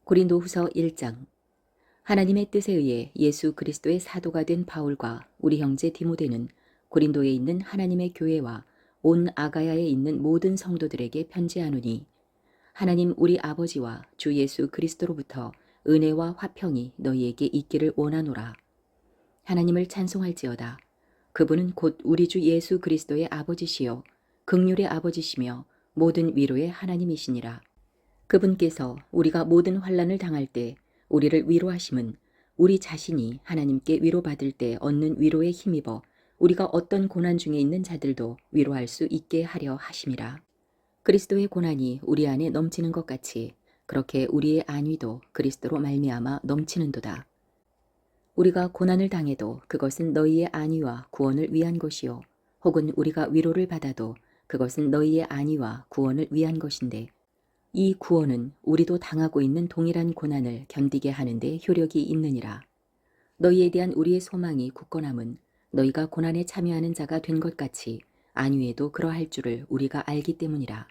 고린도후서 1장. 하나님의 뜻에 의해 예수 그리스도의 사도가 된 바울과 우리 형제 디모데는 고린도에 있는 하나님의 교회와 온 아가야에 있는 모든 성도들에게 편지하노니, 하나님 우리 아버지와 주 예수 그리스도로부터 은혜와 화평이 너희에게 있기를 원하노라. 하나님을 찬송할지어다. 그분은 곧 우리 주 예수 그리스도의 아버지시요 긍휼의 아버지시며 모든 위로의 하나님이시니라. 그분께서 우리가 모든 환난을 당할 때 우리를 위로하심은 우리 자신이 하나님께 위로받을 때 얻는 위로에 힘입어 우리가 어떤 고난 중에 있는 자들도 위로할 수 있게 하려 하심이라. 그리스도의 고난이 우리 안에 넘치는 것 같이 그렇게 우리의 안위도 그리스도로 말미암아 넘치는도다. 우리가 고난을 당해도 그것은 너희의 안위와 구원을 위한 것이요, 혹은 우리가 위로를 받아도 그것은 너희의 안위와 구원을 위한 것인데, 이 구원은 우리도 당하고 있는 동일한 고난을 견디게 하는 데 효력이 있느니라. 너희에 대한 우리의 소망이 굳건함은 너희가 고난에 참여하는 자가 된 것 같이 안위에도 그러할 줄을 우리가 알기 때문이라.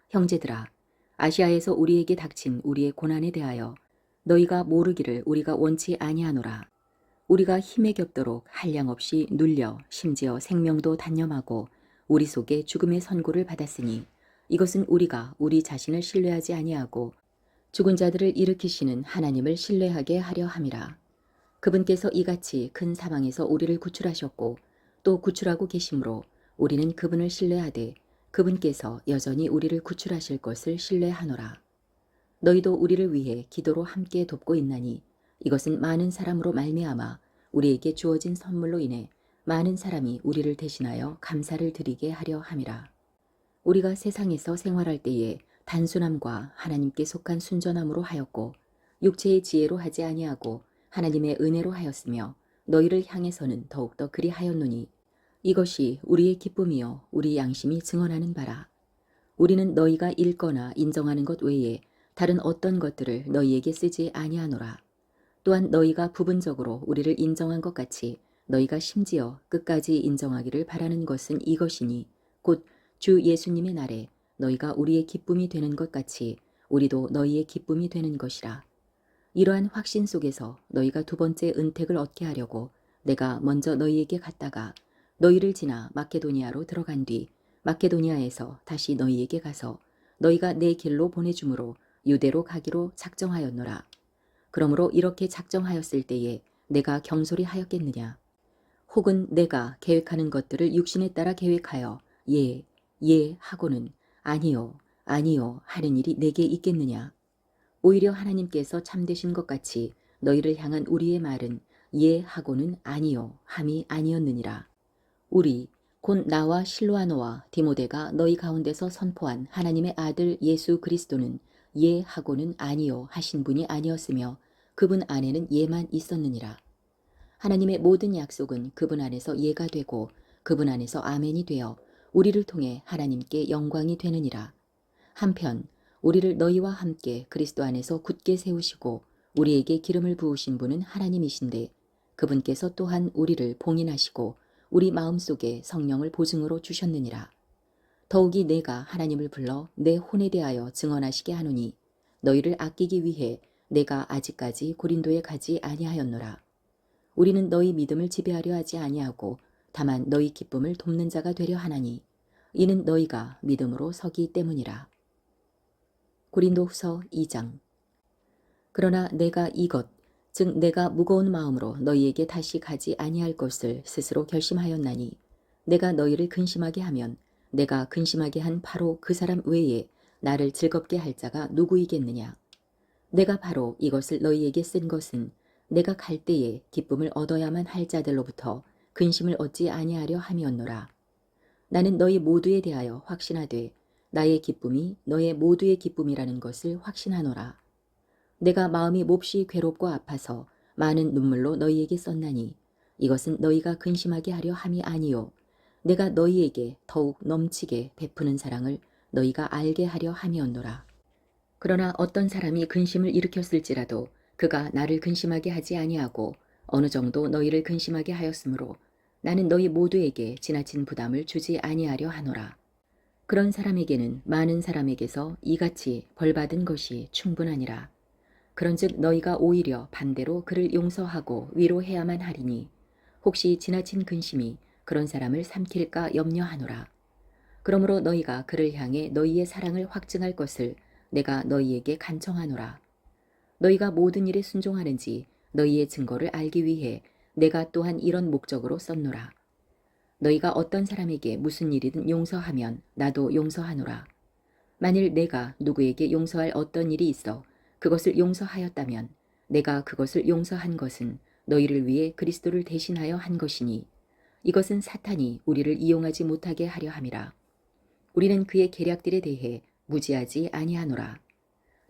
형제들아, 아시아에서 우리에게 닥친 우리의 고난에 대하여 너희가 모르기를 우리가 원치 아니하노라. 우리가 힘에 겹도록 한량없이 눌려 심지어 생명도 단념하고 우리 속에 죽음의 선고를 받았으니, 이것은 우리가 우리 자신을 신뢰하지 아니하고 죽은 자들을 일으키시는 하나님을 신뢰하게 하려 함이라. 그분께서 이같이 큰 사망에서 우리를 구출하셨고 또 구출하고 계심으로 우리는 그분을 신뢰하되 그분께서 여전히 우리를 구출하실 것을 신뢰하노라. 너희도 우리를 위해 기도로 함께 돕고 있나니, 이것은 많은 사람으로 말미암아 우리에게 주어진 선물로 인해 많은 사람이 우리를 대신하여 감사를 드리게 하려 함이라. 우리가 세상에서 생활할 때에 단순함과 하나님께 속한 순전함으로 하였고 육체의 지혜로 하지 아니하고 하나님의 은혜로 하였으며, 너희를 향해서는 더욱더 그리하였노니 이것이 우리의 기쁨이요 우리 양심이 증언하는 바라. 우리는 너희가 읽거나 인정하는 것 외에 다른 어떤 것들을 너희에게 쓰지 아니하노라. 또한 너희가 부분적으로 우리를 인정한 것 같이 너희가 심지어 끝까지 인정하기를 바라는 것은 이것이니, 곧 주 예수님의 날에 너희가 우리의 기쁨이 되는 것 같이 우리도 너희의 기쁨이 되는 것이라. 이러한 확신 속에서 너희가 두 번째 은택을 얻게 하려고 내가 먼저 너희에게 갔다가 너희를 지나 마케도니아로 들어간 뒤 마케도니아에서 다시 너희에게 가서 너희가 내 길로 보내줌으로 유대로 가기로 작정하였노라. 그러므로 이렇게 작정하였을 때에 내가 경솔히 하였겠느냐? 혹은 내가 계획하는 것들을 육신에 따라 계획하여 예, 예 하고는 아니요, 아니요 하는 일이 내게 있겠느냐? 오히려 하나님께서 참되신 것 같이 너희를 향한 우리의 말은 예 하고는 아니요 함이 아니었느니라. 우리 곧 나와 실로아노와 디모데가 너희 가운데서 선포한 하나님의 아들 예수 그리스도는 예 하고는 아니요 하신 분이 아니었으며 그분 안에는 예만 있었느니라. 하나님의 모든 약속은 그분 안에서 예가 되고 그분 안에서 아멘이 되어 우리를 통해 하나님께 영광이 되느니라. 한편 우리를 너희와 함께 그리스도 안에서 굳게 세우시고 우리에게 기름을 부으신 분은 하나님이신데, 그분께서 또한 우리를 봉인하시고 우리 마음속에 성령을 보증으로 주셨느니라. 더욱이 내가 하나님을 불러 내 혼에 대하여 증언하시게 하노니, 너희를 아끼기 위해 내가 아직까지 고린도에 가지 아니하였노라. 우리는 너희 믿음을 지배하려 하지 아니하고 다만 너희 기쁨을 돕는 자가 되려 하나니, 이는 너희가 믿음으로 서기 때문이라. 고린도후서 2장. 그러나 내가 이것 즉 내가 무거운 마음으로 너희에게 다시 가지 아니할 것을 스스로 결심하였나니, 내가 너희를 근심하게 하면 내가 근심하게 한 바로 그 사람 외에 나를 즐겁게 할 자가 누구이겠느냐? 내가 바로 이것을 너희에게 쓴 것은 내가 갈 때에 기쁨을 얻어야만 할 자들로부터 근심을 얻지 아니하려 함이었노라. 나는 너희 모두에 대하여 확신하되 나의 기쁨이 너의 모두의 기쁨이라는 것을 확신하노라. 내가 마음이 몹시 괴롭고 아파서 많은 눈물로 너희에게 썼나니, 이것은 너희가 근심하게 하려 함이 아니요 내가 너희에게 더욱 넘치게 베푸는 사랑을 너희가 알게 하려 함이었노라. 그러나 어떤 사람이 근심을 일으켰을지라도 그가 나를 근심하게 하지 아니하고 어느 정도 너희를 근심하게 하였으므로 나는 너희 모두에게 지나친 부담을 주지 아니하려 하노라. 그런 사람에게는 많은 사람에게서 이같이 벌받은 것이 충분하니라. 그런즉 너희가 오히려 반대로 그를 용서하고 위로해야만 하리니 혹시 지나친 근심이 그런 사람을 삼킬까 염려하노라. 그러므로 너희가 그를 향해 너희의 사랑을 확증할 것을 내가 너희에게 간청하노라. 너희가 모든 일에 순종하는지 너희의 증거를 알기 위해 내가 또한 이런 목적으로 썼노라. 너희가 어떤 사람에게 무슨 일이든 용서하면 나도 용서하노라. 만일 내가 누구에게 용서할 어떤 일이 있어 그것을 용서하였다면 내가 그것을 용서한 것은 너희를 위해 그리스도를 대신하여 한 것이니 이것은 사탄이 우리를 이용하지 못하게 하려 함이라. 우리는 그의 계략들에 대해 무지하지 아니하노라.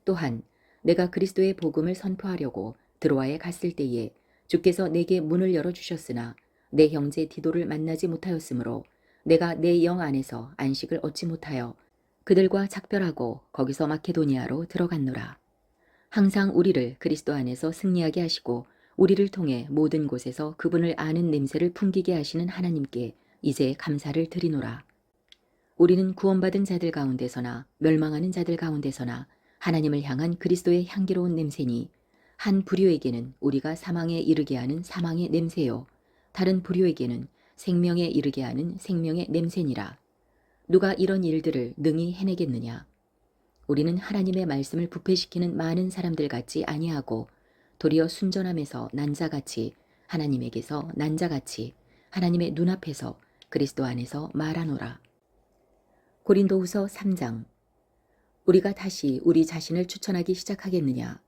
또한 내가 그리스도의 복음을 선포하려고 드로아에 갔을 때에 주께서 내게 문을 열어주셨으나 내 형제 디도를 만나지 못하였으므로 내가 내 영 안에서 안식을 얻지 못하여 그들과 작별하고 거기서 마케도니아로 들어갔노라. 항상 우리를 그리스도 안에서 승리하게 하시고 우리를 통해 모든 곳에서 그분을 아는 냄새를 풍기게 하시는 하나님께 이제 감사를 드리노라. 우리는 구원받은 자들 가운데서나 멸망하는 자들 가운데서나 하나님을 향한 그리스도의 향기로운 냄새니 한 부류에게는 우리가 사망에 이르게 하는 사망의 냄새요 다른 부류에게는 생명에 이르게 하는 생명의 냄새니라. 누가 이런 일들을 능히 해내겠느냐? 우리는 하나님의 말씀을 부패시키는 많은 사람들 같지 아니하고 도리어 순전함에서 난 자같이 하나님에게서 난 자같이 하나님의 눈앞에서 그리스도 안에서 말하노라. 고린도후서 3장. 우리가 다시 우리 자신을 추천하기 시작하겠느냐?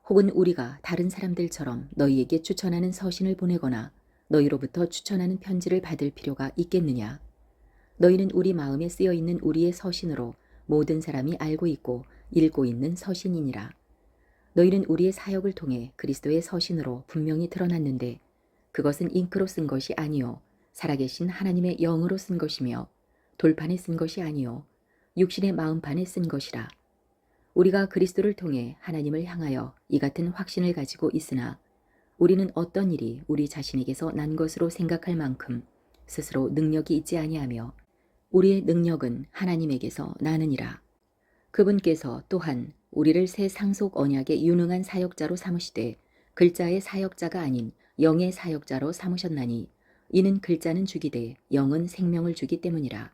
혹은 우리가 다른 사람들처럼 너희에게 추천하는 서신을 보내거나 너희로부터 추천하는 편지를 받을 필요가 있겠느냐? 너희는 우리 마음에 쓰여 있는 우리의 서신으로 모든 사람이 알고 있고 읽고 있는 서신이니라. 너희는 우리의 사역을 통해 그리스도의 서신으로 분명히 드러났는데 그것은 잉크로 쓴 것이 아니요 살아계신 하나님의 영으로 쓴 것이며 돌판에 쓴 것이 아니요 육신의 마음판에 쓴 것이라. 우리가 그리스도를 통해 하나님을 향하여 이 같은 확신을 가지고 있으나 우리는 어떤 일이 우리 자신에게서 난 것으로 생각할 만큼 스스로 능력이 있지 아니하며 우리의 능력은 하나님에게서 나느니라. 그분께서 또한 우리를 새 상속 언약의 유능한 사역자로 삼으시되 글자의 사역자가 아닌 영의 사역자로 삼으셨나니 이는 글자는 죽이되 영은 생명을 주기 때문이라.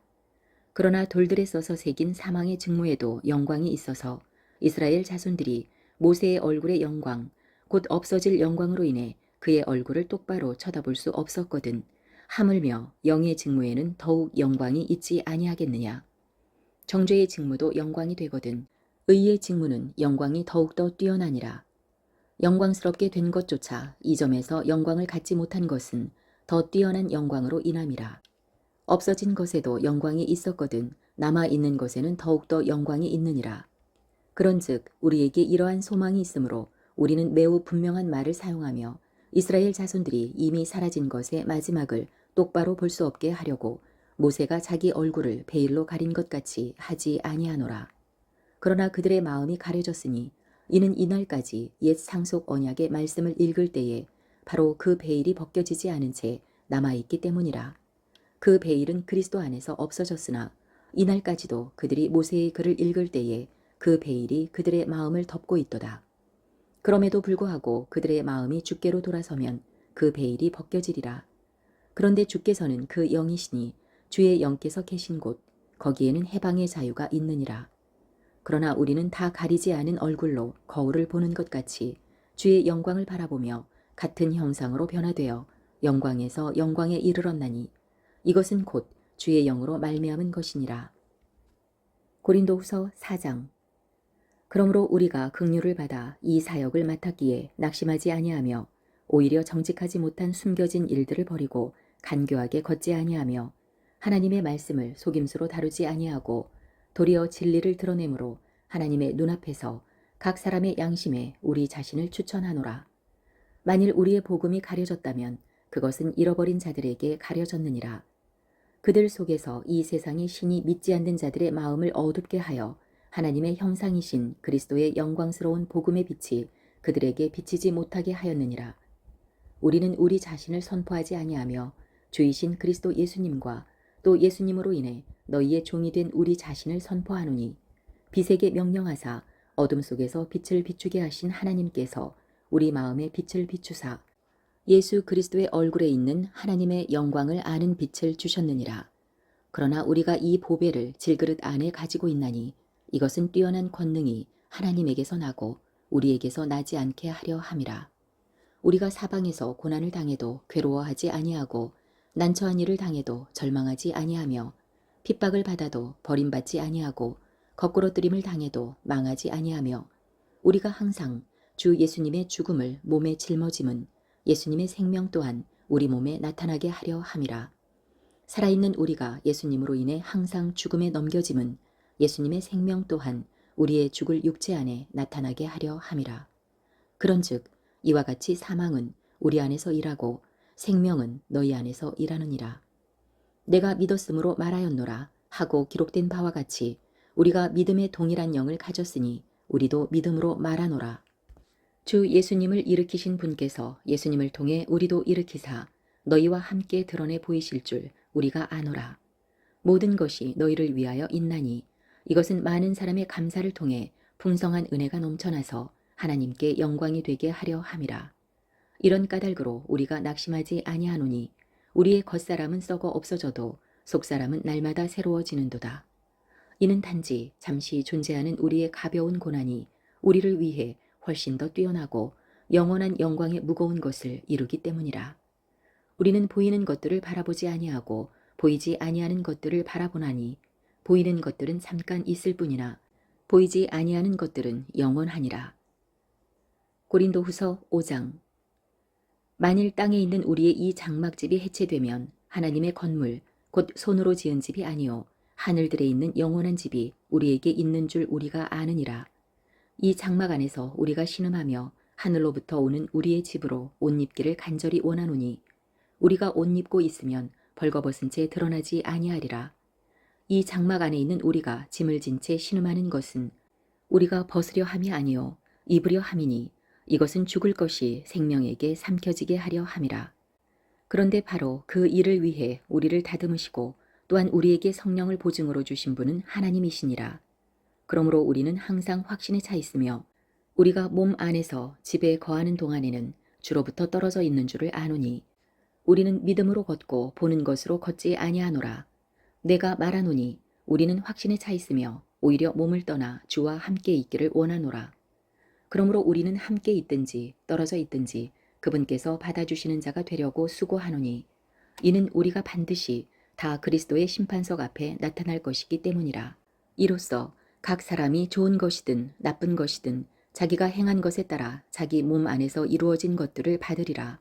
그러나 돌들에 써서 새긴 사망의 직무에도 영광이 있어서 이스라엘 자손들이 모세의 얼굴의 영광 곧 없어질 영광으로 인해 그의 얼굴을 똑바로 쳐다볼 수 없었거든. 하물며 영의 직무에는 더욱 영광이 있지 아니하겠느냐. 정죄의 직무도 영광이 되거든 의의 직무는 영광이 더욱더 뛰어나니라. 영광스럽게 된 것조차 이 점에서 영광을 갖지 못한 것은 더 뛰어난 영광으로 인함이라. 없어진 것에도 영광이 있었거든 남아있는 것에는 더욱더 영광이 있느니라. 그런즉 우리에게 이러한 소망이 있으므로 우리는 매우 분명한 말을 사용하며 이스라엘 자손들이 이미 사라진 것의 마지막을 똑바로 볼 수 없게 하려고 모세가 자기 얼굴을 베일로 가린 것 같이 하지 아니하노라. 그러나 그들의 마음이 가려졌으니 이는 이날까지 옛 상속 언약의 말씀을 읽을 때에 바로 그 베일이 벗겨지지 않은 채 남아있기 때문이라. 그 베일은 그리스도 안에서 없어졌으나 이날까지도 그들이 모세의 글을 읽을 때에 그 베일이 그들의 마음을 덮고 있도다. 그럼에도 불구하고 그들의 마음이 주께로 돌아서면 그 베일이 벗겨지리라. 그런데 주께서는 그 영이시니 주의 영께서 계신 곳 거기에는 해방의 자유가 있느니라. 그러나 우리는 다 가리지 않은 얼굴로 거울을 보는 것 같이 주의 영광을 바라보며 같은 형상으로 변화되어 영광에서 영광에 이르렀나니 이것은 곧 주의 영으로 말미암은 것이니라. 고린도후서 4장. 그러므로 우리가 긍휼을 받아 이 사역을 맡았기에 낙심하지 아니하며 오히려 정직하지 못한 숨겨진 일들을 버리고 간교하게 걷지 아니하며 하나님의 말씀을 속임수로 다루지 아니하고 도리어 진리를 드러내므로 하나님의 눈앞에서 각 사람의 양심에 우리 자신을 추천하노라. 만일 우리의 복음이 가려졌다면 그것은 잃어버린 자들에게 가려졌느니라. 그들 속에서 이 세상의 신이 믿지 않는 자들의 마음을 어둡게 하여 하나님의 형상이신 그리스도의 영광스러운 복음의 빛이 그들에게 비치지 못하게 하였느니라. 우리는 우리 자신을 선포하지 아니하며 주이신 그리스도 예수님과 또 예수님으로 인해 너희의 종이 된 우리 자신을 선포하노니 빛에게 명령하사 어둠 속에서 빛을 비추게 하신 하나님께서 우리 마음에 빛을 비추사 예수 그리스도의 얼굴에 있는 하나님의 영광을 아는 빛을 주셨느니라. 그러나 우리가 이 보배를 질그릇 안에 가지고 있나니 이것은 뛰어난 권능이 하나님에게서 나고 우리에게서 나지 않게 하려 함이라. 우리가 사방에서 고난을 당해도 괴로워하지 아니하고 난처한 일을 당해도 절망하지 아니하며 핍박을 받아도 버림받지 아니하고 거꾸로 뜨림을 당해도 망하지 아니하며 우리가 항상 주 예수님의 죽음을 몸에 짊어짐은 예수님의 생명 또한 우리 몸에 나타나게 하려 함이라. 살아있는 우리가 예수님으로 인해 항상 죽음에 넘겨짐은 예수님의 생명 또한 우리의 죽을 육체 안에 나타나게 하려 함이라. 그런즉 이와 같이 사망은 우리 안에서 일하고 생명은 너희 안에서 일하느니라. 내가 믿었으므로 말하였노라 하고 기록된 바와 같이 우리가 믿음의 동일한 영을 가졌으니 우리도 믿음으로 말하노라. 주 예수님을 일으키신 분께서 예수님을 통해 우리도 일으키사 너희와 함께 드러내 보이실 줄 우리가 아노라. 모든 것이 너희를 위하여 있나니 이것은 많은 사람의 감사를 통해 풍성한 은혜가 넘쳐나서 하나님께 영광이 되게 하려 함이라. 이런 까닭으로 우리가 낙심하지 아니하노니 우리의 겉사람은 썩어 없어져도 속사람은 날마다 새로워지는도다. 이는 단지 잠시 존재하는 우리의 가벼운 고난이 우리를 위해 훨씬 더 뛰어나고 영원한 영광의 무거운 것을 이루기 때문이라. 우리는 보이는 것들을 바라보지 아니하고 보이지 아니하는 것들을 바라보나니 보이는 것들은 잠깐 있을 뿐이나 보이지 아니하는 것들은 영원하니라. 고린도후서 5장. 만일 땅에 있는 우리의 이 장막집이 해체되면 하나님의 건물 곧 손으로 지은 집이 아니요 하늘들에 있는 영원한 집이 우리에게 있는 줄 우리가 아느니라. 이 장막 안에서 우리가 신음하며 하늘로부터 오는 우리의 집으로 옷 입기를 간절히 원하노니 우리가 옷 입고 있으면 벌거벗은 채 드러나지 아니하리라. 이 장막 안에 있는 우리가 짐을 진 채 신음하는 것은 우리가 벗으려 함이 아니요 입으려 함이니 이것은 죽을 것이 생명에게 삼켜지게 하려 함이라. 그런데 바로 그 일을 위해 우리를 다듬으시고 또한 우리에게 성령을 보증으로 주신 분은 하나님이시니라. 그러므로 우리는 항상 확신에 차 있으며 우리가 몸 안에서 집에 거하는 동안에는 주로부터 떨어져 있는 줄을 아노니 우리는 믿음으로 걷고 보는 것으로 걷지 아니하노라. 내가 말하노니 우리는 확신에 차 있으며 오히려 몸을 떠나 주와 함께 있기를 원하노라. 그러므로 우리는 함께 있든지 떨어져 있든지 그분께서 받아주시는 자가 되려고 수고하노니 이는 우리가 반드시 다 그리스도의 심판석 앞에 나타날 것이기 때문이라. 이로써 각 사람이 좋은 것이든 나쁜 것이든 자기가 행한 것에 따라 자기 몸 안에서 이루어진 것들을 받으리라.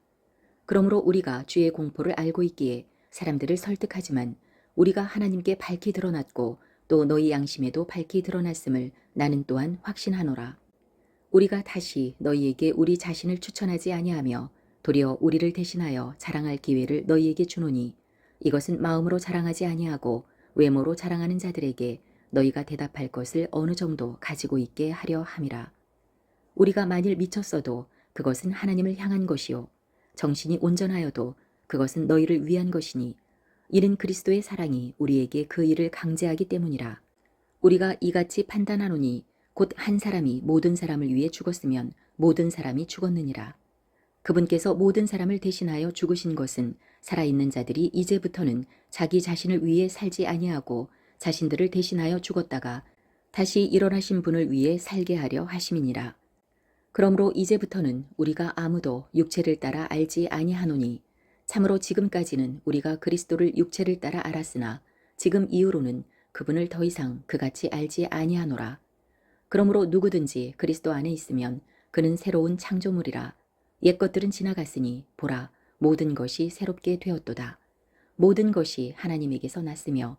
그러므로 우리가 주의 공포를 알고 있기에 사람들을 설득하지만 우리가 하나님께 밝히 드러났고 또 너희 양심에도 밝히 드러났음을 나는 또한 확신하노라. 우리가 다시 너희에게 우리 자신을 추천하지 아니하며 도리어 우리를 대신하여 자랑할 기회를 너희에게 주노니 이것은 마음으로 자랑하지 아니하고 외모로 자랑하는 자들에게 너희가 대답할 것을 어느 정도 가지고 있게 하려 함이라. 우리가 만일 미쳤어도 그것은 하나님을 향한 것이요 정신이 온전하여도 그것은 너희를 위한 것이니 이는 그리스도의 사랑이 우리에게 그 일을 강제하기 때문이라. 우리가 이같이 판단하노니 곧 한 사람이 모든 사람을 위해 죽었으면 모든 사람이 죽었느니라. 그분께서 모든 사람을 대신하여 죽으신 것은 살아있는 자들이 이제부터는 자기 자신을 위해 살지 아니하고 자신들을 대신하여 죽었다가 다시 일어나신 분을 위해 살게 하려 하심이니라. 그러므로 이제부터는 우리가 아무도 육체를 따라 알지 아니하노니 참으로 지금까지는 우리가 그리스도를 육체를 따라 알았으나 지금 이후로는 그분을 더 이상 그같이 알지 아니하노라. 그러므로 누구든지 그리스도 안에 있으면 그는 새로운 창조물이라. 옛것들은 지나갔으니 보라 모든 것이 새롭게 되었도다. 모든 것이 하나님에게서 났으며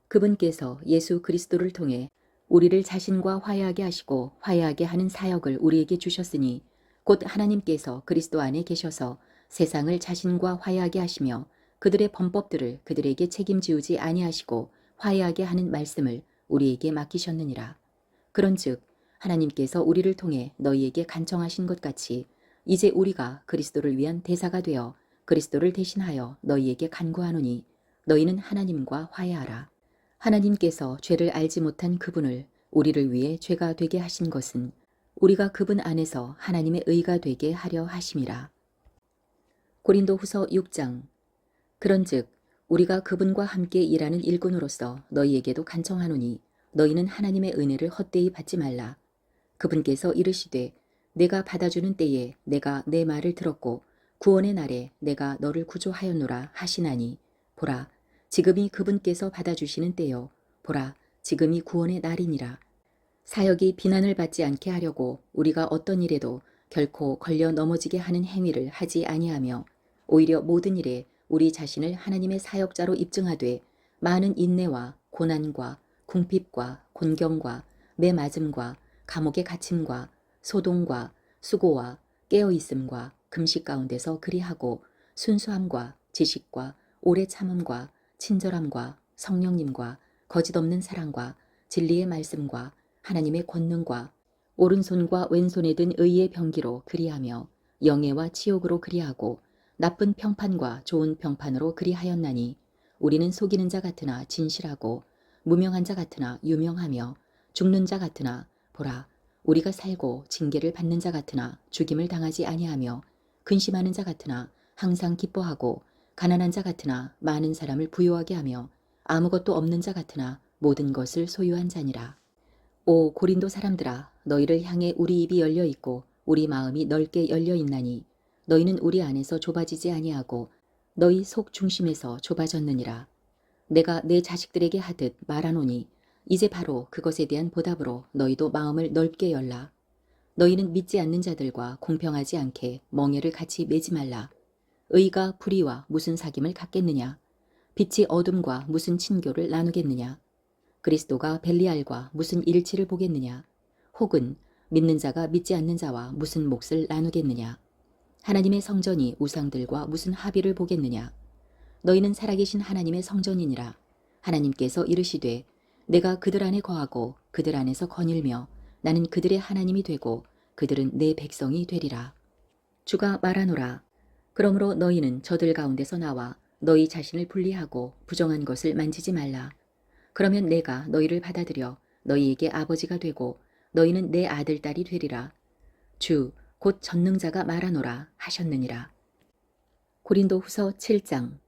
그분께서 예수 그리스도를 통해 우리를 자신과 화해하게 하시고 화해하게 하는 사역을 우리에게 주셨으니 곧 하나님께서 그리스도 안에 계셔서 세상을 자신과 화해하게 하시며 그들의 범법들을 그들에게 책임지우지 아니하시고 화해하게 하는 말씀을 우리에게 맡기셨느니라. 그런즉 하나님께서 우리를 통해 너희에게 간청하신 것 같이 이제 우리가 그리스도를 위한 대사가 되어 그리스도를 대신하여 너희에게 간구하노니 너희는 하나님과 화해하라. 하나님께서 죄를 알지 못한 그분을 우리를 위해 죄가 되게 하신 것은 우리가 그분 안에서 하나님의 의가 되게 하려 하심이라. 고린도후서 6장. 그런즉 우리가 그분과 함께 일하는 일꾼으로서 너희에게도 간청하노니 너희는 하나님의 은혜를 헛되이 받지 말라. 그분께서 이르시되 내가 받아주는 때에 내가 내 말을 들었고 구원의 날에 내가 너를 구조하였노라 하시나니 보라 지금이 그분께서 받아주시는 때요 보라 지금이 구원의 날이니라. 사역이 비난을 받지 않게 하려고 우리가 어떤 일에도 결코 걸려 넘어지게 하는 행위를 하지 아니하며 오히려 모든 일에 우리 자신을 하나님의 사역자로 입증하되 많은 인내와 고난과 궁핍과 곤경과 매맞음과 감옥의 갇힘과 소동과 수고와 깨어있음과 금식 가운데서 그리하고 순수함과 지식과 오래 참음과 친절함과 성령님과 거짓없는 사랑과 진리의 말씀과 하나님의 권능과 오른손과 왼손에 든 의의 병기로 그리하며 영예와 치욕으로 그리하고 나쁜 평판과 좋은 평판으로 그리하였나니 우리는 속이는 자 같으나 진실하고 무명한 자 같으나 유명하며 죽는 자 같으나 보라 우리가 살고 징계를 받는 자 같으나 죽임을 당하지 아니하며 근심하는 자 같으나 항상 기뻐하고 가난한 자 같으나 많은 사람을 부유하게 하며 아무것도 없는 자 같으나 모든 것을 소유한 자니라. 오 고린도 사람들아 너희를 향해 우리 입이 열려 있고 우리 마음이 넓게 열려 있나니 너희는 우리 안에서 좁아지지 아니하고 너희 속 중심에서 좁아졌느니라. 내가 내 자식들에게 하듯 말하노니 이제 바로 그것에 대한 보답으로 너희도 마음을 넓게 열라. 너희는 믿지 않는 자들과 공평하지 않게 멍에를 같이 매지 말라. 의가 불의와 무슨 사귐을 갖겠느냐? 빛이 어둠과 무슨 친교를 나누겠느냐? 그리스도가 벨리알과 무슨 일치를 보겠느냐? 혹은 믿는 자가 믿지 않는 자와 무슨 몫을 나누겠느냐? 하나님의 성전이 우상들과 무슨 합의를 보겠느냐? 너희는 살아계신 하나님의 성전이니라. 하나님께서 이르시되 내가 그들 안에 거하고 그들 안에서 거닐며 나는 그들의 하나님이 되고 그들은 내 백성이 되리라. 주가 말하노라. 그러므로 너희는 저들 가운데서 나와 너희 자신을 분리하고 부정한 것을 만지지 말라. 그러면 내가 너희를 받아들여 너희에게 아버지가 되고 너희는 내 아들 딸이 되리라. 주 곧 전능자가 말하노라 하셨느니라. 고린도후서 7장.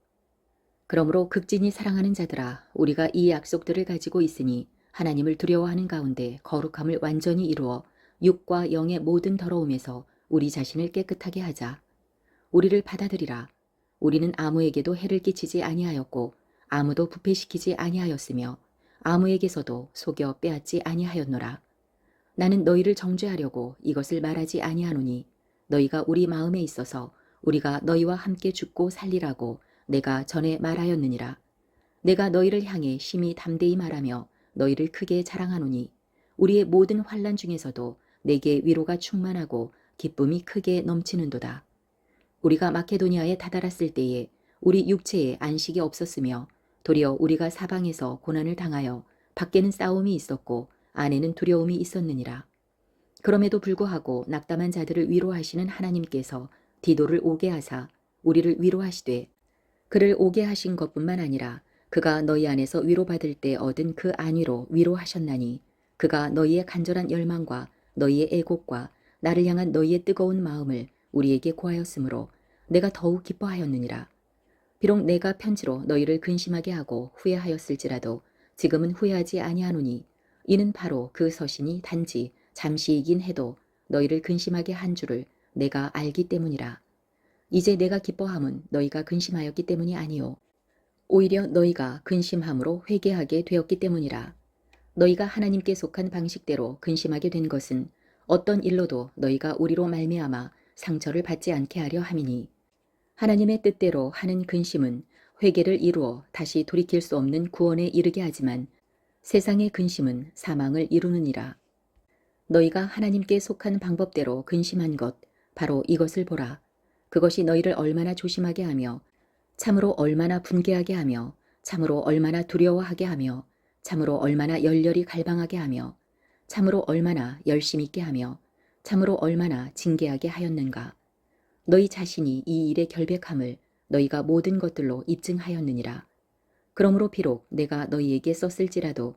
그러므로 극진히 사랑하는 자들아 우리가 이 약속들을 가지고 있으니 하나님을 두려워하는 가운데 거룩함을 완전히 이루어 육과 영의 모든 더러움에서 우리 자신을 깨끗하게 하자. 우리를 받아들이라. 우리는 아무에게도 해를 끼치지 아니하였고 아무도 부패시키지 아니하였으며 아무에게서도 속여 빼앗지 아니하였노라. 나는 너희를 정죄하려고 이것을 말하지 아니하노니 너희가 우리 마음에 있어서 우리가 너희와 함께 죽고 살리라고 내가 전에 말하였느니라. 내가 너희를 향해 심히 담대히 말하며 너희를 크게 자랑하노니 우리의 모든 환난 중에서도 내게 위로가 충만하고 기쁨이 크게 넘치는도다. 우리가 마케도니아에 다다랐을 때에 우리 육체에 안식이 없었으며 도리어 우리가 사방에서 고난을 당하여 밖에는 싸움이 있었고 안에는 두려움이 있었느니라. 그럼에도 불구하고 낙담한 자들을 위로하시는 하나님께서 디도를 오게 하사 우리를 위로하시되 그를 오게 하신 것뿐만 아니라 그가 너희 안에서 위로받을 때 얻은 그 안위로 위로하셨나니 그가 너희의 간절한 열망과 너희의 애곡과 나를 향한 너희의 뜨거운 마음을 우리에게 고하였으므로 내가 더욱 기뻐하였느니라. 비록 내가 편지로 너희를 근심하게 하고 후회하였을지라도 지금은 후회하지 아니하노니 이는 바로 그 서신이 단지 잠시이긴 해도 너희를 근심하게 한 줄을 내가 알기 때문이라. 이제 내가 기뻐함은 너희가 근심하였기 때문이 아니요 오히려 너희가 근심함으로 회개하게 되었기 때문이라. 너희가 하나님께 속한 방식대로 근심하게 된 것은 어떤 일로도 너희가 우리로 말미암아 상처를 받지 않게 하려 함이니 하나님의 뜻대로 하는 근심은 회개를 이루어 다시 돌이킬 수 없는 구원에 이르게 하지만 세상의 근심은 사망을 이루느니라. 너희가 하나님께 속한 방법대로 근심한 것 바로 이것을 보라. 그것이 너희를 얼마나 조심하게 하며 참으로 얼마나 분개하게 하며 참으로 얼마나 두려워하게 하며 참으로 얼마나 열렬히 갈망하게 하며 참으로 얼마나 열심 있게 하며 참으로 얼마나 징계하게 하였는가. 너희 자신이 이 일의 결백함을 너희가 모든 것들로 입증하였느니라. 그러므로 비록 내가 너희에게 썼을지라도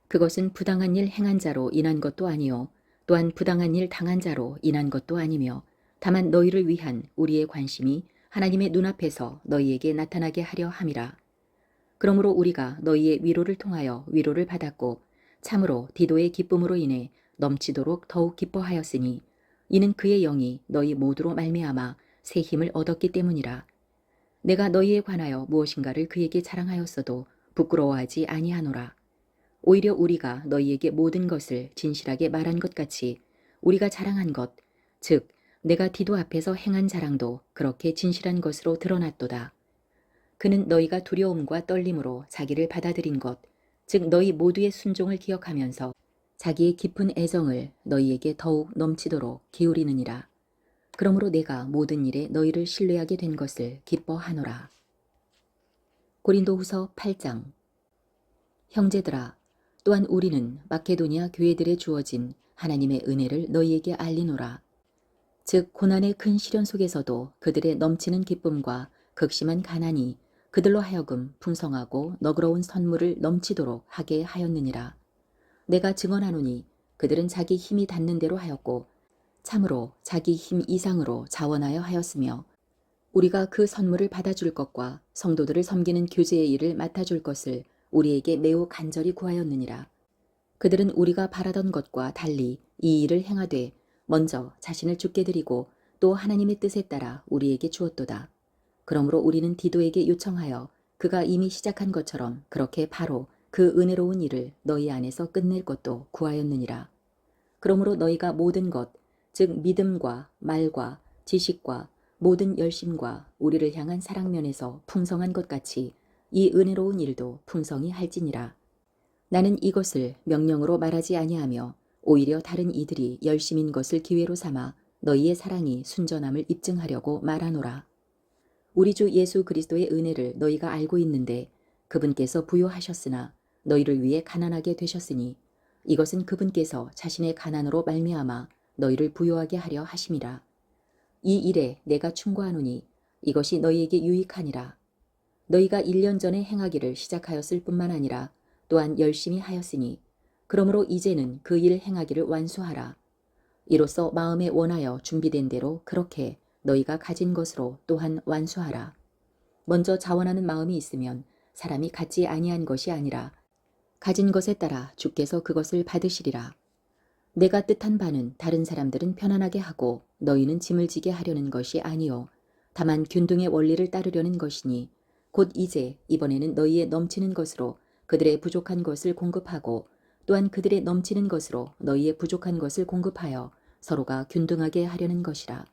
그것은 부당한 일 행한 자로 인한 것도 아니요 또한 부당한 일 당한 자로 인한 것도 아니며 다만 너희를 위한 우리의 관심이 하나님의 눈앞에서 너희에게 나타나게 하려 함이라. 그러므로 우리가 너희의 위로를 통하여 위로를 받았고 참으로 디도의 기쁨으로 인해 넘치도록 더욱 기뻐하였으니 이는 그의 영이 너희 모두로 말미암아 새 힘을 얻었기 때문이라. 내가 너희에 관하여 무엇인가를 그에게 자랑하였어도 부끄러워하지 아니하노라. 오히려 우리가 너희에게 모든 것을 진실하게 말한 것 같이 우리가 자랑한 것, 즉 내가 디도 앞에서 행한 자랑도 그렇게 진실한 것으로 드러났도다. 그는 너희가 두려움과 떨림으로 자기를 받아들인 것, 즉 너희 모두의 순종을 기억하면서 자기의 깊은 애정을 너희에게 더욱 넘치도록 기울이느니라. 그러므로 내가 모든 일에 너희를 신뢰하게 된 것을 기뻐하노라. 고린도후서 8장. 형제들아, 또한 우리는 마케도니아 교회들에 주어진 하나님의 은혜를 너희에게 알리노라. 즉 고난의 큰 시련 속에서도 그들의 넘치는 기쁨과 극심한 가난이 그들로 하여금 풍성하고 너그러운 선물을 넘치도록 하게 하였느니라. 내가 증언하노니 그들은 자기 힘이 닿는 대로 하였고 참으로 자기 힘 이상으로 자원하여 하였으며 우리가 그 선물을 받아줄 것과 성도들을 섬기는 교제의 일을 맡아줄 것을 우리에게 매우 간절히 구하였느니라. 그들은 우리가 바라던 것과 달리 이 일을 행하되 먼저 자신을 죽게 드리고 또 하나님의 뜻에 따라 우리에게 주었도다. 그러므로 우리는 디도에게 요청하여 그가 이미 시작한 것처럼 그렇게 바로 그 은혜로운 일을 너희 안에서 끝낼 것도 구하였느니라. 그러므로 너희가 모든 것, 즉 믿음과 말과 지식과 모든 열심과 우리를 향한 사랑면에서 풍성한 것 같이 이 은혜로운 일도 풍성히 할지니라. 나는 이것을 명령으로 말하지 아니하며 오히려 다른 이들이 열심인 것을 기회로 삼아 너희의 사랑이 순전함을 입증하려고 말하노라. 우리 주 예수 그리스도의 은혜를 너희가 알고 있는데 그분께서 부요하셨으나 너희를 위해 가난하게 되셨으니 이것은 그분께서 자신의 가난으로 말미암아 너희를 부요하게 하려 하심이라. 이 일에 내가 충고하노니 이것이 너희에게 유익하니라. 너희가 1년 전에 행하기를 시작하였을 뿐만 아니라 또한 열심히 하였으니 그러므로 이제는 그 일 행하기를 완수하라. 이로써 마음에 원하여 준비된 대로 그렇게 너희가 가진 것으로 또한 완수하라. 먼저 자원하는 마음이 있으면 사람이 갖지 아니한 것이 아니라 가진 것에 따라 주께서 그것을 받으시리라. 내가 뜻한 바는 다른 사람들은 편안하게 하고 너희는 짐을 지게 하려는 것이 아니요 다만 균등의 원리를 따르려는 것이니 곧 이제 이번에는 너희의 넘치는 것으로 그들의 부족한 것을 공급하고 또한 그들의 넘치는 것으로 너희의 부족한 것을 공급하여 서로가 균등하게 하려는 것이라.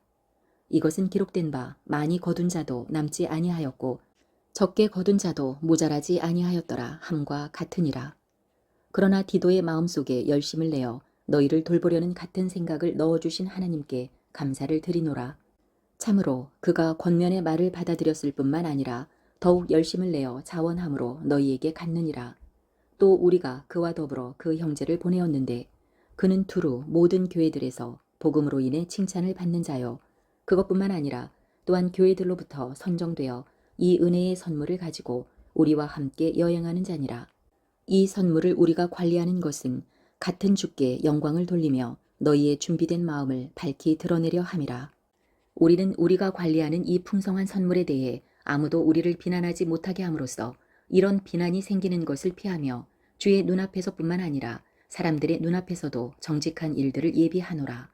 이것은 기록된 바 많이 거둔 자도 남지 아니하였고 적게 거둔 자도 모자라지 아니하였더라 함과 같으니라. 그러나 디도의 마음속에 열심을 내어 너희를 돌보려는 같은 생각을 넣어주신 하나님께 감사를 드리노라. 참으로 그가 권면의 말을 받아들였을 뿐만 아니라 더욱 열심을 내어 자원함으로 너희에게 갔느니라. 또 우리가 그와 더불어 그 형제를 보내었는데 그는 두루 모든 교회들에서 복음으로 인해 칭찬을 받는 자요. 그것뿐만 아니라 또한 교회들로부터 선정되어 이 은혜의 선물을 가지고 우리와 함께 여행하는 자니라. 이 선물을 우리가 관리하는 것은 같은 주께 영광을 돌리며 너희의 준비된 마음을 밝히 드러내려 함이라. 우리는 우리가 관리하는 이 풍성한 선물에 대해 아무도 우리를 비난하지 못하게 함으로써 이런 비난이 생기는 것을 피하며 주의 눈앞에서뿐만 아니라 사람들의 눈앞에서도 정직한 일들을 예비하노라.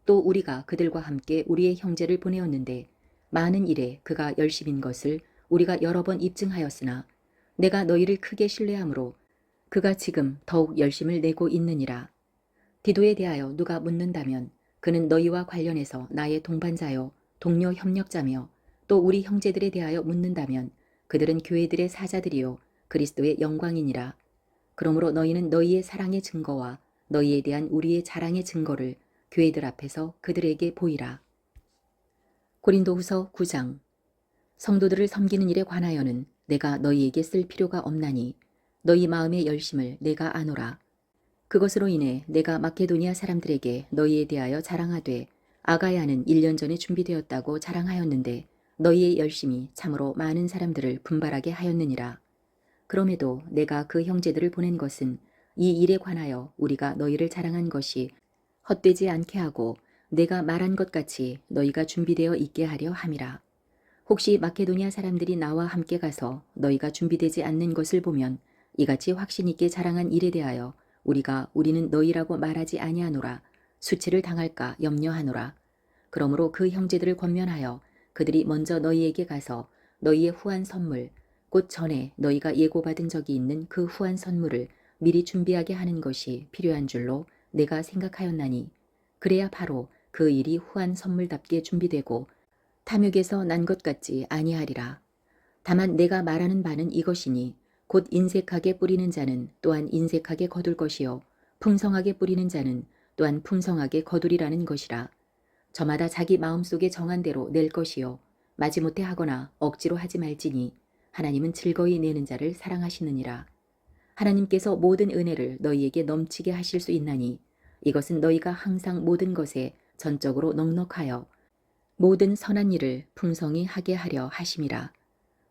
또 우리가 그들과 함께 우리의 형제를 보내었는데 많은 일에 그가 열심인 것을 우리가 여러 번 입증하였으나 내가 너희를 크게 신뢰하므로 그가 지금 더욱 열심을 내고 있느니라. 디도에 대하여 누가 묻는다면 그는 너희와 관련해서 나의 동반자요 동료 협력자며 또 우리 형제들에 대하여 묻는다면 그들은 교회들의 사자들이요 그리스도의 영광이니라. 그러므로 너희는 너희의 사랑의 증거와 너희에 대한 우리의 자랑의 증거를 교회들 앞에서 그들에게 보이라. 고린도후서 9장. 성도들을 섬기는 일에 관하여는 내가 너희에게 쓸 필요가 없나니 너희 마음의 열심을 내가 아노라. 그것으로 인해 내가 마케도니아 사람들에게 너희에 대하여 자랑하되 아가야는 1년 전에 준비되었다고 자랑하였는데 너희의 열심이 참으로 많은 사람들을 분발하게 하였느니라. 그럼에도 내가 그 형제들을 보낸 것은 이 일에 관하여 우리가 너희를 자랑한 것이 헛되지 않게 하고 내가 말한 것 같이 너희가 준비되어 있게 하려 함이라. 혹시 마케도니아 사람들이 나와 함께 가서 너희가 준비되지 않는 것을 보면 이같이 확신 있게 자랑한 일에 대하여 우리는 너희라고 말하지 아니하노라. 수치를 당할까 염려하노라. 그러므로 그 형제들을 권면하여 그들이 먼저 너희에게 가서 너희의 후한 선물 곧 전에 너희가 예고받은 적이 있는 그 후한 선물을 미리 준비하게 하는 것이 필요한 줄로 내가 생각하였나니 그래야 바로 그 일이 후한 선물답게 준비되고 탐욕에서 난 것 같지 아니하리라. 다만 내가 말하는 바는 이것이니 곧 인색하게 뿌리는 자는 또한 인색하게 거둘 것이요 풍성하게 뿌리는 자는 또한 풍성하게 거두리라는 것이라. 저마다 자기 마음속에 정한 대로 낼 것이요 마지못해 하거나 억지로 하지 말지니 하나님은 즐거이 내는 자를 사랑하시느니라. 하나님께서 모든 은혜를 너희에게 넘치게 하실 수 있나니 이것은 너희가 항상 모든 것에 전적으로 넉넉하여 모든 선한 일을 풍성히 하게 하려 하심이라.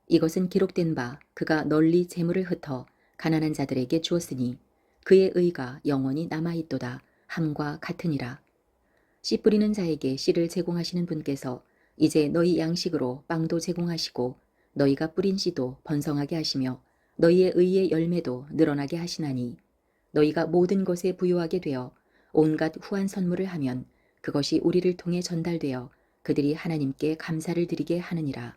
이것은 기록된 바 그가 널리 재물을 흩어 가난한 자들에게 주었으니 그의 의가 영원히 남아있도다 함과 같으니라. 씨 뿌리는 자에게 씨를 제공하시는 분께서 이제 너희 양식으로 빵도 제공하시고 너희가 뿌린 씨도 번성하게 하시며 너희의 의의 열매도 늘어나게 하시나니 너희가 모든 것에 부유하게 되어 온갖 후한 선물을 하면 그것이 우리를 통해 전달되어 그들이 하나님께 감사를 드리게 하느니라.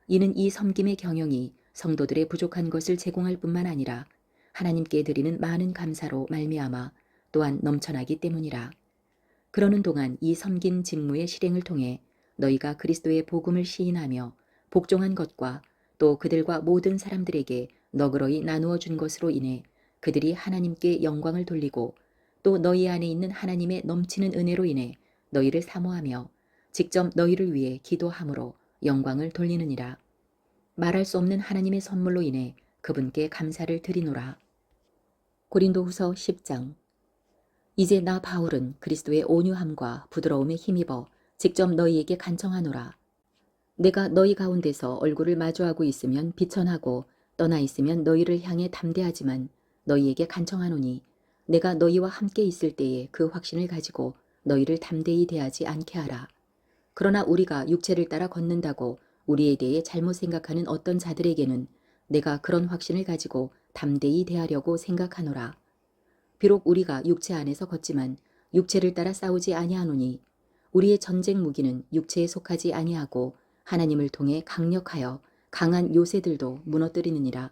이는 이 섬김의 경영이 성도들의 부족한 것을 제공할 뿐만 아니라 하나님께 드리는 많은 감사로 말미암아 또한 넘쳐나기 때문이라. 그러는 동안 이 섬긴 직무의 실행을 통해 너희가 그리스도의 복음을 시인하며 복종한 것과 또 그들과 모든 사람들에게 너그러이 나누어 준 것으로 인해 그들이 하나님께 영광을 돌리고 또 너희 안에 있는 하나님의 넘치는 은혜로 인해 너희를 사모하며 직접 너희를 위해 기도함으로 영광을 돌리느니라. 말할 수 없는 하나님의 선물로 인해 그분께 감사를 드리노라. 고린도후서 10장. 이제 나 바울은 그리스도의 온유함과 부드러움에 힘입어 직접 너희에게 간청하노라. 내가 너희 가운데서 얼굴을 마주하고 있으면 비천하고 떠나 있으면 너희를 향해 담대하지만 너희에게 간청하노니 내가 너희와 함께 있을 때에 그 확신을 가지고 너희를 담대히 대하지 않게 하라. 그러나 우리가 육체를 따라 걷는다고 우리에 대해 잘못 생각하는 어떤 자들에게는 내가 그런 확신을 가지고 담대히 대하려고 생각하노라. 비록 우리가 육체 안에서 걷지만 육체를 따라 싸우지 아니하노니 우리의 전쟁 무기는 육체에 속하지 아니하고 하나님을 통해 강력하여 강한 요새들도 무너뜨리느니라.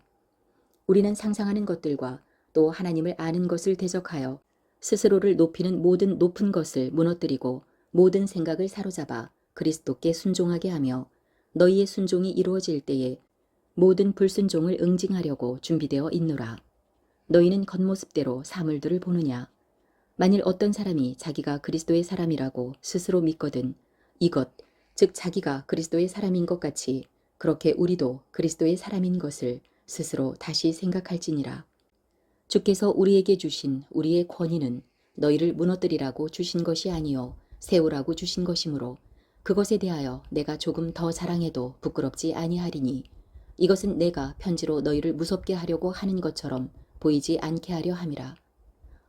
우리는 상상하는 것들과 또 하나님을 아는 것을 대적하여 스스로를 높이는 모든 높은 것을 무너뜨리고 모든 생각을 사로잡아 그리스도께 순종하게 하며 너희의 순종이 이루어질 때에 모든 불순종을 응징하려고 준비되어 있노라. 너희는 겉모습대로 사물들을 보느냐. 만일 어떤 사람이 자기가 그리스도의 사람이라고 스스로 믿거든 이것 즉 자기가 그리스도의 사람인 것 같이 그렇게 우리도 그리스도의 사람인 것을 스스로 다시 생각할지니라. 주께서 우리에게 주신 우리의 권위는 너희를 무너뜨리라고 주신 것이 아니요 세우라고 주신 것이므로 그것에 대하여 내가 조금 더 자랑해도 부끄럽지 아니하리니 이것은 내가 편지로 너희를 무섭게 하려고 하는 것처럼 보이지 않게 하려 함이라.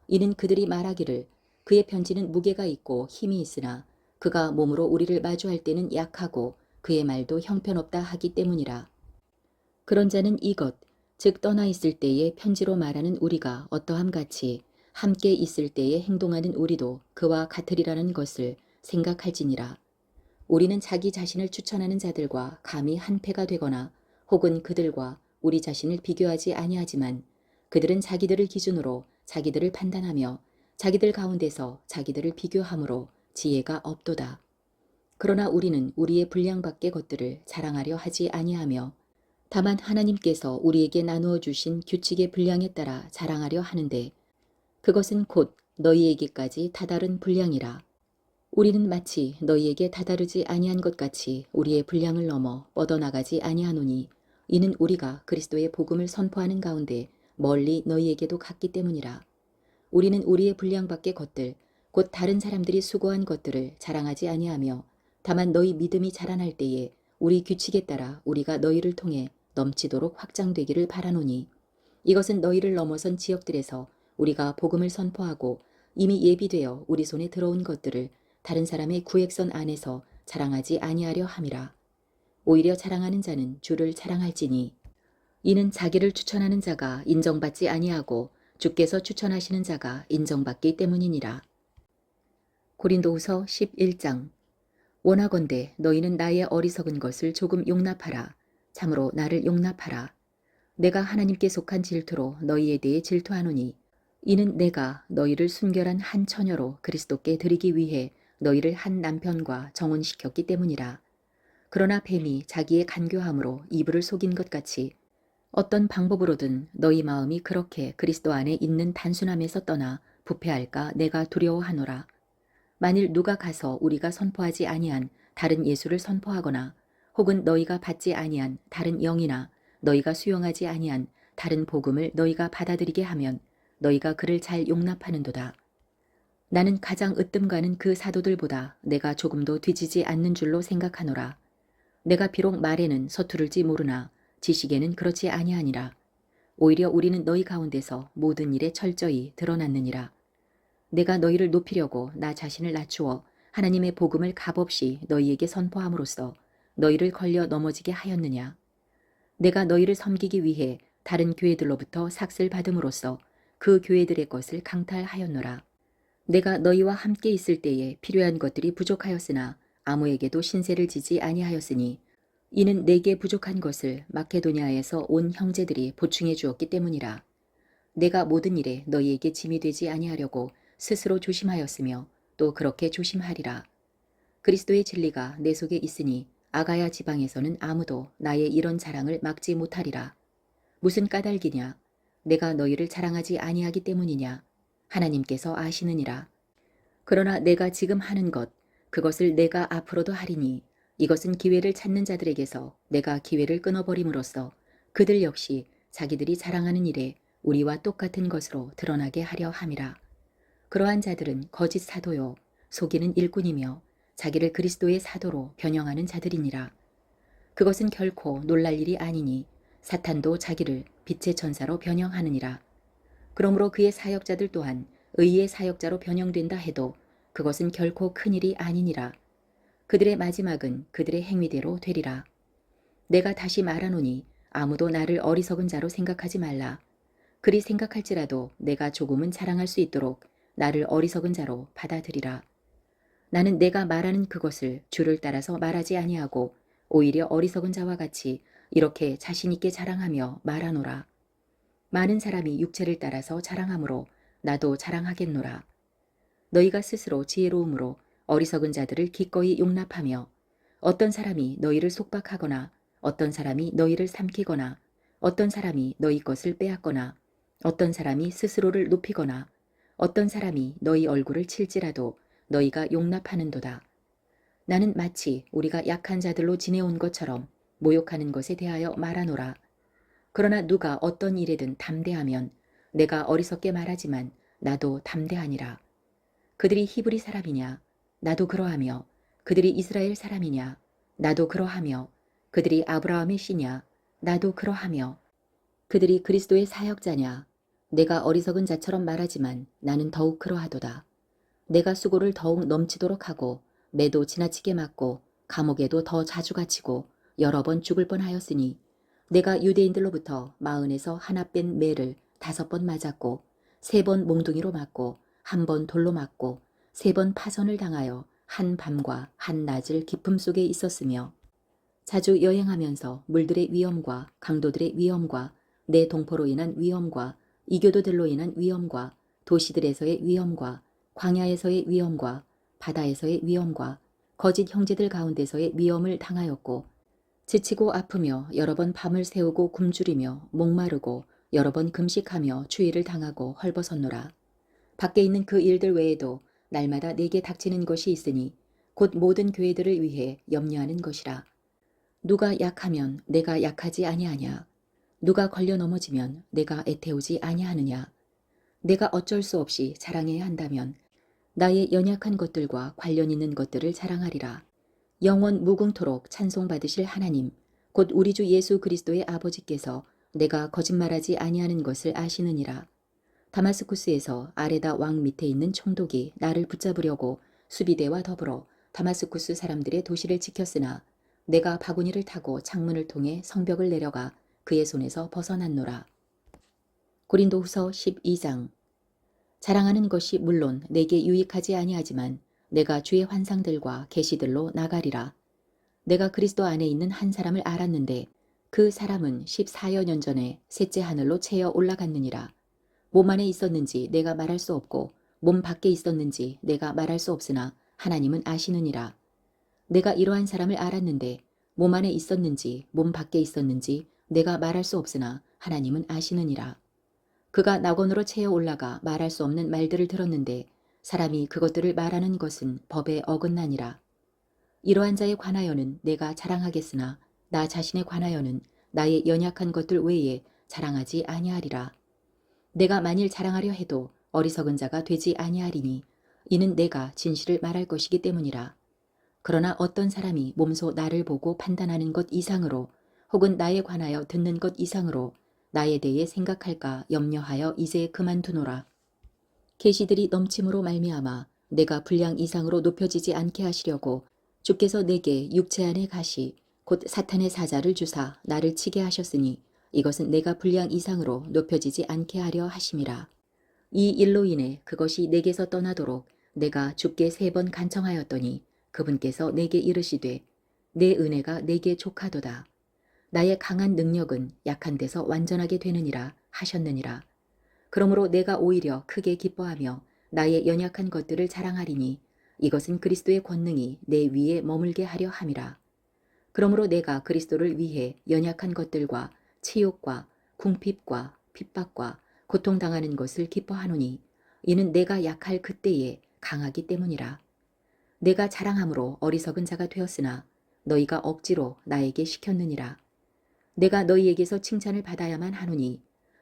이는 그들이 말하기를 그의 편지는 무게가 있고 힘이 있으나 그가 몸으로 우리를 마주할 때는 약하고 그의 말도 형편없다 하기 때문이라. 그런 자는 이것 즉 떠나 있을 때에 편지로 말하는 우리가 어떠함 같이 함께 있을 때에 행동하는 우리도 그와 같으리라는 것을 생각할지니라. 우리는 자기 자신을 추천하는 자들과 감히 한패가 되거나 혹은 그들과 우리 자신을 비교하지 아니하지만 그들은 자기들을 기준으로 자기들을 판단하며 자기들 가운데서 자기들을 비교함으로 지혜가 없도다. 그러나 우리는 우리의 분량 밖의 것들을 자랑하려 하지 아니하며 다만 하나님께서 우리에게 나누어 주신 규칙의 분량에 따라 자랑하려 하는데 그것은 곧 너희에게까지 다다른 분량이라. 우리는 마치 너희에게 다다르지 아니한 것 같이 우리의 분량을 넘어 뻗어나가지 아니하노니 이는 우리가 그리스도의 복음을 선포하는 가운데 멀리 너희에게도 갔기 때문이라. 우리는 우리의 분량 밖의 것들 곧 다른 사람들이 수고한 것들을 자랑하지 아니하며 다만 너희 믿음이 자라날 때에 우리 규칙에 따라 우리가 너희를 통해 넘치도록 확장되기를 바라노니 이것은 너희를 넘어선 지역들에서 우리가 복음을 선포하고 이미 예비되어 우리 손에 들어온 것들을 다른 사람의 구획선 안에서 자랑하지 아니하려 함이라. 오히려 자랑하는 자는 주를 자랑할지니 이는 자기를 추천하는 자가 인정받지 아니하고 주께서 추천하시는 자가 인정받기 때문이니라. 고린도후서 11장. 원하건대 너희는 나의 어리석은 것을 조금 용납하라. 참으로 나를 용납하라. 내가 하나님께 속한 질투로 너희에 대해 질투하노니 이는 내가 너희를 순결한 한 처녀로 그리스도께 드리기 위해 너희를 한 남편과 정혼시켰기 때문이라. 그러나 뱀이 자기의 간교함으로 이브를 속인 것 같이 어떤 방법으로든 너희 마음이 그렇게 그리스도 안에 있는 단순함에서 떠나 부패할까 내가 두려워하노라. 만일 누가 가서 우리가 선포하지 아니한 다른 예수를 선포하거나 혹은 너희가 받지 아니한 다른 영이나 너희가 수용하지 아니한 다른 복음을 너희가 받아들이게 하면 너희가 그를 잘 용납하는도다. 나는 가장 으뜸가는 그 사도들보다 내가 조금도 뒤지지 않는 줄로 생각하노라. 내가 비록 말에는 서투를지 모르나 지식에는 그렇지 아니하니라. 오히려 우리는 너희 가운데서 모든 일에 철저히 드러났느니라. 내가 너희를 높이려고 나 자신을 낮추어 하나님의 복음을 값없이 너희에게 선포함으로써 너희를 걸려 넘어지게 하였느냐. 내가 너희를 섬기기 위해 다른 교회들로부터 삭슬 받음으로써 그 교회들의 것을 강탈하였노라. 내가 너희와 함께 있을 때에 필요한 것들이 부족하였으나 아무에게도 신세를 지지 아니하였으니 이는 내게 부족한 것을 마케도니아에서 온 형제들이 보충해 주었기 때문이라. 내가 모든 일에 너희에게 짐이 되지 아니하려고 스스로 조심하였으며 또 그렇게 조심하리라. 그리스도의 진리가 내 속에 있으니 아가야 지방에서는 아무도 나의 이런 자랑을 막지 못하리라. 무슨 까닭이냐? 내가 너희를 자랑하지 아니하기 때문이냐? 하나님께서 아시느니라. 그러나 내가 지금 하는 것, 그것을 내가 앞으로도 하리니 이것은 기회를 찾는 자들에게서 내가 기회를 끊어버림으로써 그들 역시 자기들이 자랑하는 일에 우리와 똑같은 것으로 드러나게 하려 함이라. 그러한 자들은 거짓 사도요 속이는 일꾼이며 자기를 그리스도의 사도로 변형하는 자들이니라. 그것은 결코 놀랄 일이 아니니 사탄도 자기를 빛의 천사로 변형하느니라. 그러므로 그의 사역자들 또한 의의 사역자로 변형된다 해도 그것은 결코 큰 일이 아니니라. 그들의 마지막은 그들의 행위대로 되리라. 내가 다시 말하노니 아무도 나를 어리석은 자로 생각하지 말라. 그리 생각할지라도 내가 조금은 자랑할 수 있도록 나를 어리석은 자로 받아들이라. 나는 내가 말하는 그것을 주를 따라서 말하지 아니하고 오히려 어리석은 자와 같이 이렇게 자신 있게 자랑하며 말하노라. 많은 사람이 육체를 따라서 자랑하므로 나도 자랑하겠노라. 너희가 스스로 지혜로움으로 어리석은 자들을 기꺼이 용납하며 어떤 사람이 너희를 속박하거나 어떤 사람이 너희를 삼키거나 어떤 사람이 너희 것을 빼앗거나 어떤 사람이 스스로를 높이거나 어떤 사람이 너희 얼굴을 칠지라도 너희가 용납하는도다. 나는 마치 우리가 약한 자들로 지내온 것처럼 모욕하는 것에 대하여 말하노라. 그러나 누가 어떤 일에든 담대하면 내가 어리석게 말하지만 나도 담대하니라. 그들이 히브리 사람이냐? 나도 그러하며 그들이 이스라엘 사람이냐? 나도 그러하며 그들이 아브라함의 씨냐? 나도 그러하며 그들이 그리스도의 사역자냐? 내가 어리석은 자처럼 말하지만 나는 더욱 그러하도다. 내가 수고를 더욱 넘치도록 하고 매도 지나치게 맞고 감옥에도 더 자주 갇히고 여러 번 죽을 뻔하였으니 내가 유대인들로부터 마흔에서 하나 뺀 매를 5번 맞았고 3번 몽둥이로 맞고 1번 돌로 맞고 3번 파선을 당하여 한 밤과 한 낮을 기품 속에 있었으며 자주 여행하면서 물들의 위험과 강도들의 위험과 내 동포로 인한 위험과 이교도들로 인한 위험과 도시들에서의 위험과 광야에서의 위험과 바다에서의 위험과 거짓 형제들 가운데서의 위험을 당하였고 지치고 아프며 여러 번 밤을 새우고 굶주리며 목마르고 여러 번 금식하며 추위를 당하고 헐벗었노라. 밖에 있는 그 일들 외에도 날마다 내게 닥치는 것이 있으니 곧 모든 교회들을 위해 염려하는 것이라. 누가 약하면 내가 약하지 아니하냐. 누가 걸려 넘어지면 내가 애태우지 아니하느냐. 내가 어쩔 수 없이 자랑해야 한다면 나의 연약한 것들과 관련 있는 것들을 자랑하리라. 영원 무궁토록 찬송받으실 하나님 곧 우리 주 예수 그리스도의 아버지께서 내가 거짓말하지 아니하는 것을 아시느니라. 다마스쿠스에서 아레다 왕 밑에 있는 총독이 나를 붙잡으려고 수비대와 더불어 다마스쿠스 사람들의 도시를 지켰으나 내가 바구니를 타고 창문을 통해 성벽을 내려가 그의 손에서 벗어났노라. 고린도후서 12장. 자랑하는 것이 물론 내게 유익하지 아니하지만 내가 주의 환상들과 계시들로 나가리라. 내가 그리스도 안에 있는 한 사람을 알았는데 그 사람은 14여 년 전에 셋째 하늘로 채어 올라갔느니라. 몸 안에 있었는지 내가 말할 수 없고 몸 밖에 있었는지 내가 말할 수 없으나 하나님은 아시느니라. 내가 이러한 사람을 알았는데 몸 안에 있었는지 몸 밖에 있었는지 내가 말할 수 없으나 하나님은 아시느니라. 그가 낙원으로 채어 올라가 말할 수 없는 말들을 들었는데 사람이 그것들을 말하는 것은 법에 어긋나니라. 이러한 자에 관하여는 내가 자랑하겠으나 나 자신에 관하여는 나의 연약한 것들 외에 자랑하지 아니하리라. 내가 만일 자랑하려 해도 어리석은 자가 되지 아니하리니 이는 내가 진실을 말할 것이기 때문이라. 그러나 어떤 사람이 몸소 나를 보고 판단하는 것 이상으로 혹은 나에 관하여 듣는 것 이상으로 나에 대해 생각할까 염려하여 이제 그만두노라. 계시들이 넘침으로 말미암아 내가 분량 이상으로 높여지지 않게 하시려고 주께서 내게 육체 안의 가시 곧 사탄의 사자를 주사 나를 치게 하셨으니 이것은 내가 분량 이상으로 높여지지 않게 하려 하심이라. 이 일로 인해 그것이 내게서 떠나도록 내가 주께 3번 간청하였더니 그분께서 내게 이르시되 내 은혜가 내게 족하도다. 나의 강한 능력은 약한 데서 완전하게 되느니라 하셨느니라. 그러므로 내가 오히려 크게 기뻐하며 나의 연약한 것들을 자랑하리니 이것은 그리스도의 권능이 내 위에 머물게 하려 함이라. 그러므로 내가 그리스도를 위해 연약한 것들과 치욕과 궁핍과 핍박과 고통당하는 것을 기뻐하노니 이는 내가 약할 그때에 강하기 때문이라. 내가 자랑함으로 어리석은 자가 되었으나 너희가 억지로 나에게 시켰느니라. 내가 너희에게서 칭찬을 받아야만 하노니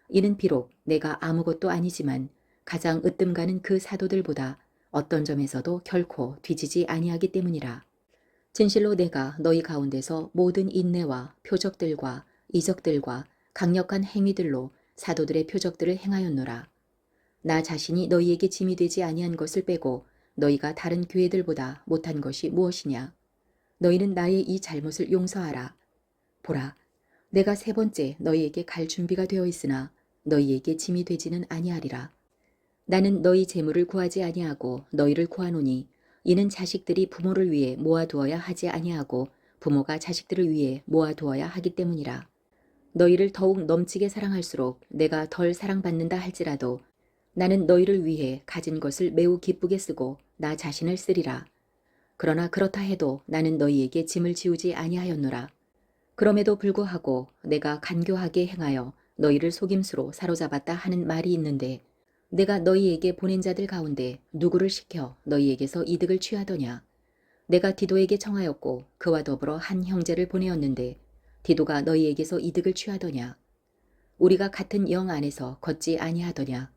이는 비록 내가 아무것도 아니지만 가장 으뜸 가는 그 사도들보다 어떤 점에서도 결코 뒤지지 아니하기 때문이라. 진실로 내가 너희 가운데서 모든 인내와 표적들과 이적들과 강력한 행위들로 사도들의 표적들을 행하였노라. 나 자신이 너희에게 짐이 되지 아니한 것을 빼고 너희가 다른 교회들보다 못한 것이 무엇이냐. 너희는 나의 이 잘못을 용서하라. 보라, 내가 3번째 너희에게 갈 준비가 되어 있으나 너희에게 짐이 되지는 아니하리라. 나는 너희 재물을 구하지 아니하고 너희를 구하노니 이는 자식들이 부모를 위해 모아두어야 하지 아니하고 부모가 자식들을 위해 모아두어야 하기 때문이라. 너희를 더욱 넘치게 사랑할수록 내가 덜 사랑받는다 할지라도 나는 너희를 위해 가진 것을 매우 기쁘게 쓰고 나 자신을 쓰리라. 그러나 그렇다 해도 나는 너희에게 짐을 지우지 아니하였노라. 그럼에도 불구하고 내가 간교하게 행하여 너희를 속임수로 사로잡았다 하는 말이 있는데 내가 너희에게 보낸 자들 가운데 누구를 시켜 너희에게서 이득을 취하더냐. 내가 디도에게 청하였고 그와 더불어 한 형제를 보내었는데 디도가 너희에게서 이득을 취하더냐. 우리가 같은 영 안에서 걷지 아니하더냐.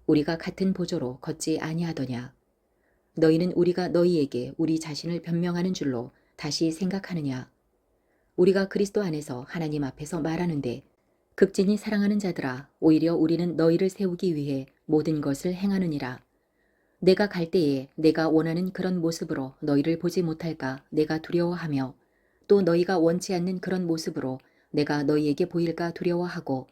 우리가 같은 보조로 걷지 아니하더냐. 너희는 우리가 너희에게 우리 자신을 변명하는 줄로 다시 생각하느냐. 우리가 그리스도 안에서 하나님 앞에서 말하는데 극진히 사랑하는 자들아, 오히려 우리는 너희를 세우기 위해 모든 것을 행하느니라. 내가 갈 때에 내가 원하는 그런 모습으로 너희를 보지 못할까 내가 두려워하며 또 너희가 원치 않는 그런 모습으로 내가 너희에게 보일까 두려워하고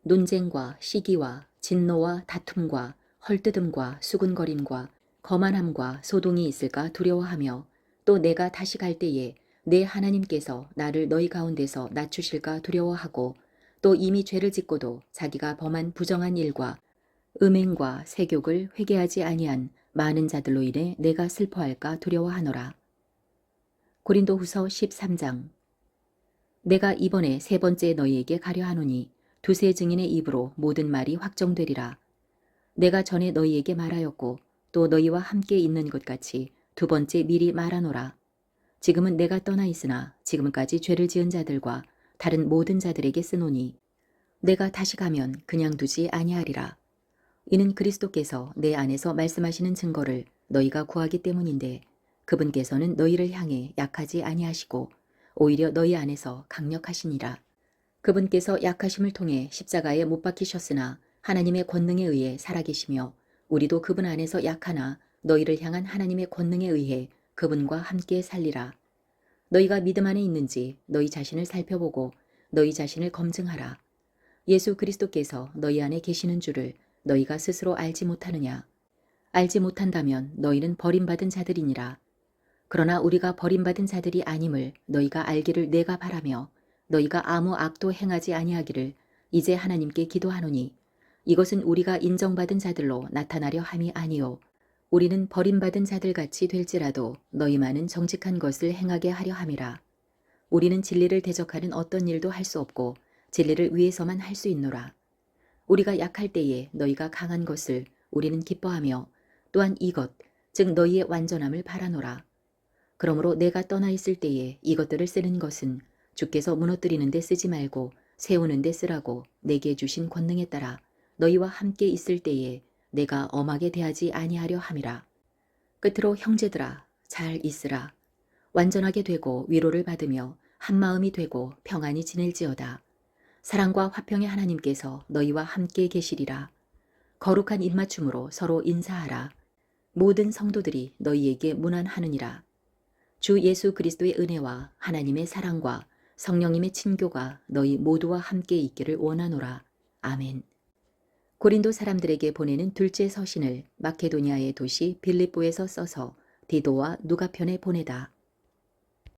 논쟁과 시기와 진노와 다툼과 헐뜯음과 수군거림과 거만함과 소동이 있을까 두려워하며 또 내가 다시 갈 때에 내 하나님께서 나를 너희 가운데서 낮추실까 두려워하고 또 이미 죄를 짓고도 자기가 범한 부정한 일과 음행과 세욕을 회개하지 아니한 많은 자들로 인해 내가 슬퍼할까 두려워하노라. 고린도후서 13장. 내가 이번에 3번째 너희에게 가려 하노니 두세 증인의 입으로 모든 말이 확정되리라. 내가 전에 너희에게 말하였고 또 너희와 함께 있는 것 같이 2번째 미리 말하노라. 지금은 내가 떠나 있으나 지금까지 죄를 지은 자들과 다른 모든 자들에게 쓰노니 내가 다시 가면 그냥 두지 아니하리라. 이는 그리스도께서 내 안에서 말씀하시는 증거를 너희가 구하기 때문인데 그분께서는 너희를 향해 약하지 아니하시고 오히려 너희 안에서 강력하시니라. 그분께서 약하심을 통해 십자가에 못 박히셨으나 하나님의 권능에 의해 살아계시며 우리도 그분 안에서 약하나 너희를 향한 하나님의 권능에 의해 그분과 함께 살리라. 너희가 믿음 안에 있는지 너희 자신을 살펴보고 너희 자신을 검증하라. 예수 그리스도께서 너희 안에 계시는 줄을 너희가 스스로 알지 못하느냐? 알지 못한다면 너희는 버림받은 자들이니라. 그러나 우리가 버림받은 자들이 아님을 너희가 알기를 내가 바라며 너희가 아무 악도 행하지 아니하기를 이제 하나님께 기도하노니 이것은 우리가 인정받은 자들로 나타나려 함이 아니요 우리는 버림받은 자들같이 될지라도 너희만은 정직한 것을 행하게 하려 함이라. 우리는 진리를 대적하는 어떤 일도 할 수 없고 진리를 위해서만 할 수 있노라. 우리가 약할 때에 너희가 강한 것을 우리는 기뻐하며 또한 이것 즉 너희의 완전함을 바라노라. 그러므로 내가 떠나 있을 때에 이것들을 쓰는 것은 주께서 무너뜨리는 데 쓰지 말고 세우는 데 쓰라고 내게 주신 권능에 따라 너희와 함께 있을 때에 내가 엄하게 대하지 아니하려 함이라. 끝으로 형제들아 잘 있으라. 완전하게 되고 위로를 받으며 한마음이 되고 평안히 지낼지어다. 사랑과 화평의 하나님께서 너희와 함께 계시리라. 거룩한 입맞춤으로 서로 인사하라. 모든 성도들이 너희에게 문안하느니라. 주 예수 그리스도의 은혜와 하나님의 사랑과 성령님의 친교가 너희 모두와 함께 있기를 원하노라. 아멘. 고린도 사람들에게 보내는 둘째 서신을 마케도니아의 도시 빌립보에서 써서 디도와 누가편에 보내다.